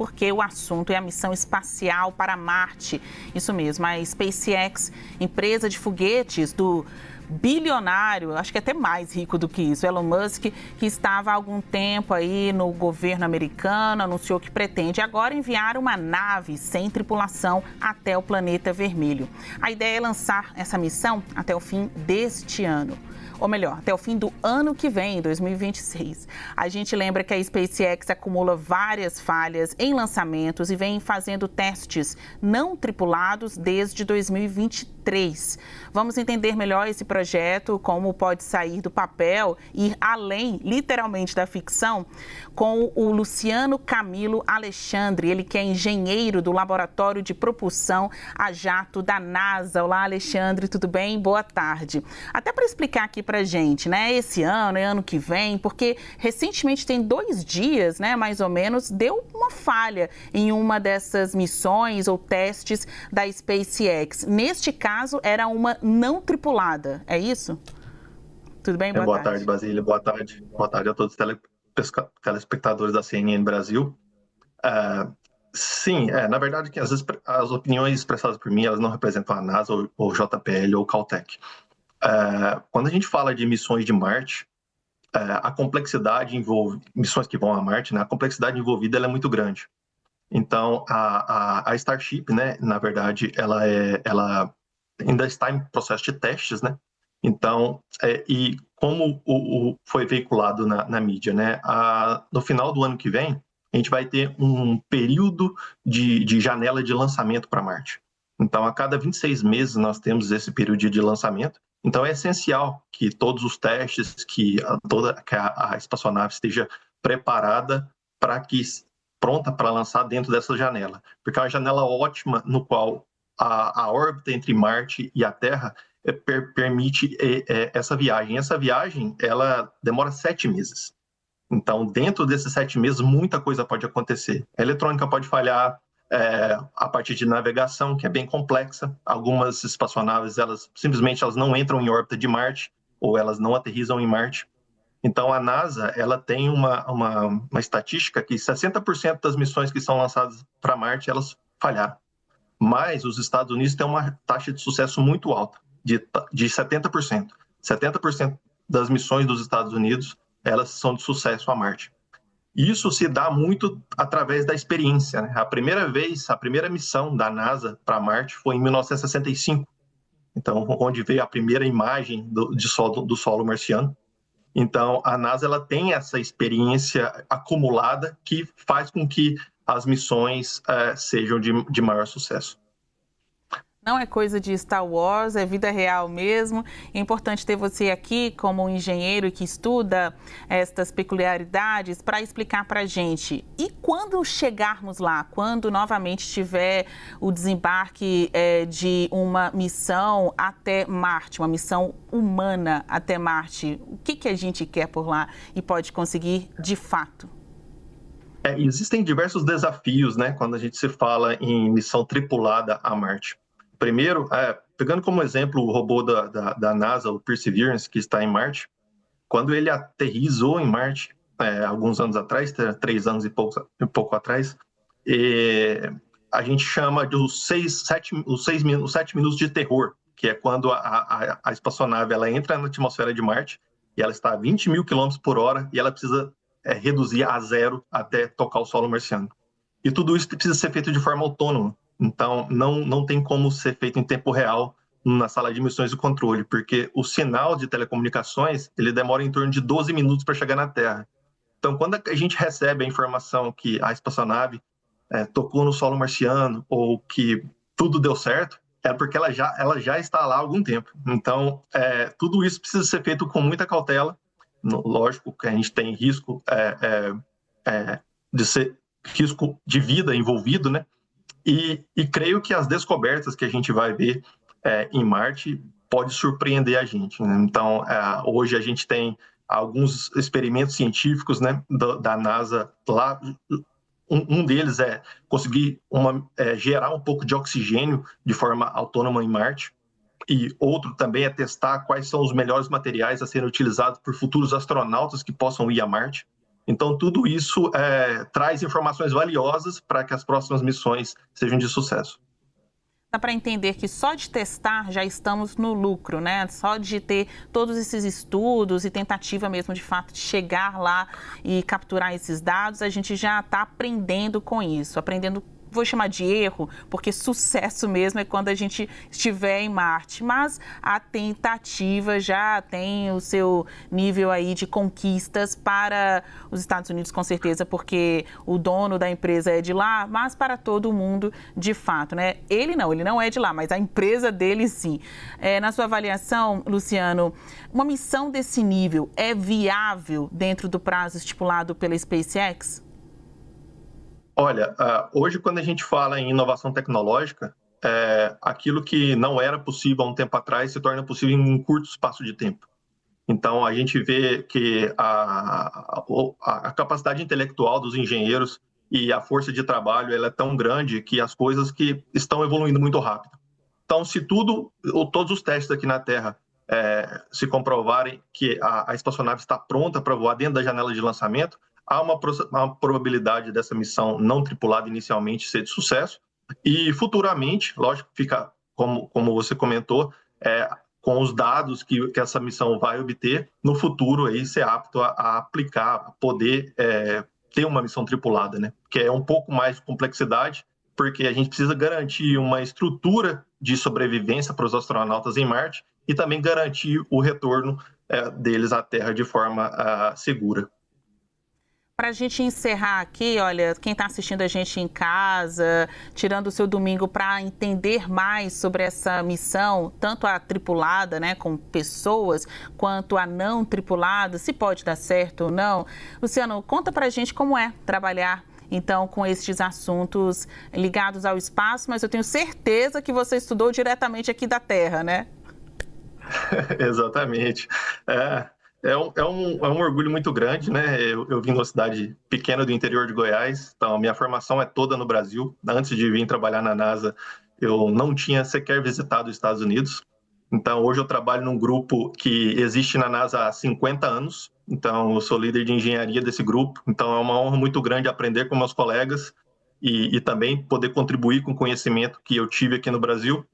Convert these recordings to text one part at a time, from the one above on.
Porque o assunto é a missão espacial para Marte. Isso mesmo, a SpaceX, empresa de foguetes do bilionário, acho que até mais rico do que isso, Elon Musk, que estava há algum tempo aí no governo americano, anunciou que pretende agora enviar uma nave sem tripulação até o planeta vermelho. A ideia é lançar essa missão até o fim deste ano. Ou melhor, até o fim do ano que vem, 2026. A gente lembra que a SpaceX acumula várias falhas em lançamentos e vem fazendo testes não tripulados desde 2023. Vamos entender melhor esse projeto, como pode sair do papel e ir além, literalmente, da ficção, com o Luciano Camilo Alexandre, ele que é engenheiro do Laboratório de Propulsão a Jato da NASA. Olá, Alexandre, tudo bem? Boa tarde. Até para explicar aqui pra gente, né, esse ano e ano que vem, porque recentemente tem 2 dias, né, mais ou menos, deu uma falha em uma dessas missões ou testes da SpaceX. Neste caso, era uma não tripulada, é isso? Tudo bem? Boa tarde, Basília. Boa tarde a todos os telespectadores da CNN Brasil. Sim, na verdade, que às vezes as opiniões expressadas por mim, elas não representam a NASA ou JPL ou Caltech. Quando a gente fala de missões de Marte, a complexidade envolve missões que vão a Marte, né? A complexidade envolvida ela é muito grande. Então, a Starship, né, na verdade, ela ainda está em processo de testes, né? Então, e como foi veiculado na mídia, né? No final do ano que vem, a gente vai ter um período de janela de lançamento para Marte. Então, a cada 26 meses nós temos esse período de lançamento. Então, é essencial que todos os testes, que a espaçonave esteja preparada para que pronta para lançar dentro dessa janela, porque é uma janela ótima no qual a órbita entre Marte e a Terra permite essa viagem. Essa viagem, ela demora 7 meses. Então, dentro desses 7 meses, muita coisa pode acontecer. A eletrônica pode falhar, a partir de navegação, que é bem complexa. Algumas espaçonaves, elas não entram em órbita de Marte, ou elas não aterrissam em Marte. Então, a NASA ela tem uma estatística que 60% das missões que são lançadas para Marte, elas falharam. Mas os Estados Unidos têm uma taxa de sucesso muito alta, de 70%. 70% das missões dos Estados Unidos, elas são de sucesso a Marte. Isso se dá muito através da experiência, né? A primeira missão da NASA para Marte foi em 1965, então, onde veio a primeira imagem do solo marciano. Então, a NASA ela tem essa experiência acumulada que faz com que as missões sejam de maior sucesso. Não é coisa de Star Wars, é vida real mesmo. É importante ter você aqui como um engenheiro que estuda estas peculiaridades para explicar para a gente. E quando chegarmos lá, quando novamente tiver o desembarque de uma missão até Marte, uma missão humana até Marte, o que a gente quer por lá e pode conseguir de fato? Existem diversos desafios, né, quando a gente se fala em missão tripulada a Marte. Primeiro, pegando como exemplo o robô da NASA, o Perseverance, que está em Marte, quando ele aterrissou em Marte, alguns anos atrás, 3 anos e pouco atrás, a gente chama de os 7 minutos de terror, que é quando a espaçonave ela entra na atmosfera de Marte e ela está a 20 mil km por hora e ela precisa reduzir a 0 até tocar o solo marciano. E tudo isso precisa ser feito de forma autônoma. Então, não tem como ser feito em tempo real na sala de missões e controle, porque o sinal de telecomunicações ele demora em torno de 12 minutos para chegar na Terra. Então, quando a gente recebe a informação que a espaçonave tocou no solo marciano ou que tudo deu certo, é porque ela já está lá há algum tempo. Então, tudo isso precisa ser feito com muita cautela. Lógico que a gente tem risco de ser risco de vida envolvido, né? E creio que as descobertas que a gente vai ver em Marte pode surpreender a gente, né? Então, hoje a gente tem alguns experimentos científicos, né, da NASA lá. Um deles é conseguir gerar um pouco de oxigênio de forma autônoma em Marte. E outro também é testar quais são os melhores materiais a serem utilizados por futuros astronautas que possam ir a Marte. Então, tudo isso traz informações valiosas para que as próximas missões sejam de sucesso. Dá para entender que só de testar já estamos no lucro, né? Só de ter todos esses estudos e tentativa mesmo, de fato, de chegar lá e capturar esses dados, a gente já está aprendendo com isso, aprendendo. Vou chamar de erro, porque sucesso mesmo é quando a gente estiver em Marte. Mas a tentativa já tem o seu nível aí de conquistas para os Estados Unidos, com certeza, porque o dono da empresa é de lá, mas para todo mundo, de fato, né? Ele não é de lá, mas a empresa dele sim. Na sua avaliação, Luciano, uma missão desse nível é viável dentro do prazo estipulado pela SpaceX? Olha, hoje quando a gente fala em inovação tecnológica, aquilo que não era possível há um tempo atrás se torna possível em um curto espaço de tempo. Então, a gente vê que a capacidade intelectual dos engenheiros e a força de trabalho ela é tão grande que as coisas que estão evoluindo muito rápido. Então, se todos os testes aqui na Terra se comprovarem que a espaçonave está pronta para voar dentro da janela de lançamento, há uma probabilidade dessa missão não tripulada inicialmente ser de sucesso e futuramente, lógico, fica como você comentou, com os dados que essa missão vai obter, no futuro aí ser apto a aplicar, a poder ter uma missão tripulada, né? Que é um pouco mais de complexidade, porque a gente precisa garantir uma estrutura de sobrevivência para os astronautas em Marte e também garantir o retorno deles à Terra de forma segura. Para a gente encerrar aqui, olha, quem está assistindo a gente em casa, tirando o seu domingo para entender mais sobre essa missão, tanto a tripulada, né, com pessoas, quanto a não tripulada, se pode dar certo ou não. Luciano, conta para a gente como é trabalhar, então, com estes assuntos ligados ao espaço, mas eu tenho certeza que você estudou diretamente aqui da Terra, né? Exatamente. É um orgulho muito grande, né? Eu vim de uma cidade pequena do interior de Goiás, então a minha formação é toda no Brasil. Antes de vir trabalhar na NASA, eu não tinha sequer visitado os Estados Unidos. Então, hoje eu trabalho num grupo que existe na NASA há 50 anos. Então, eu sou líder de engenharia desse grupo. Então, é uma honra muito grande aprender com meus colegas e também poder contribuir com o conhecimento que eu tive aqui no Brasil.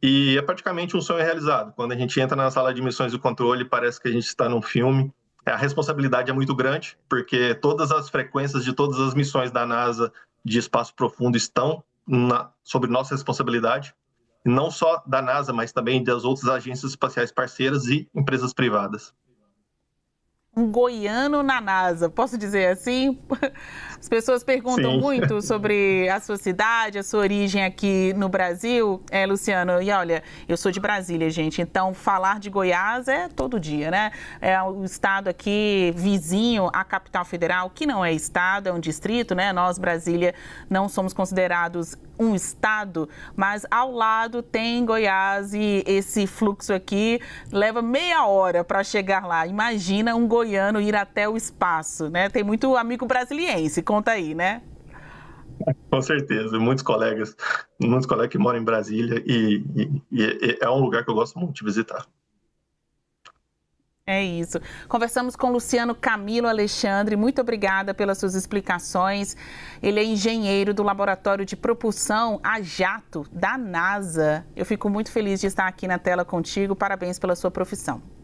E é praticamente um sonho realizado. Quando a gente entra na sala de missões e controle, parece que a gente está num filme. A responsabilidade é muito grande, porque todas as frequências de todas as missões da NASA de espaço profundo estão sob nossa responsabilidade. Não só da NASA, mas também das outras agências espaciais parceiras e empresas privadas. Um goiano na NASA, posso dizer assim? As pessoas perguntam muito sobre a sua cidade, a sua origem aqui no Brasil, Luciano. E olha, eu sou de Brasília, gente, então falar de Goiás é todo dia, né? É o estado aqui vizinho à capital federal, que não é estado, é um distrito, né? Nós, Brasília, não somos considerados um estado, mas ao lado tem Goiás e esse fluxo aqui leva meia hora para chegar lá. Imagina um goiano ir até o espaço, né? Tem muito amigo brasiliense, conta aí, né? Com certeza, muitos colegas que moram em Brasília e é um lugar que eu gosto muito de visitar. É isso. Conversamos com Luciano Camilo Alexandre. Muito obrigada pelas suas explicações. Ele é engenheiro do Laboratório de Propulsão a Jato da NASA. Eu fico muito feliz de estar aqui na tela contigo. Parabéns pela sua profissão.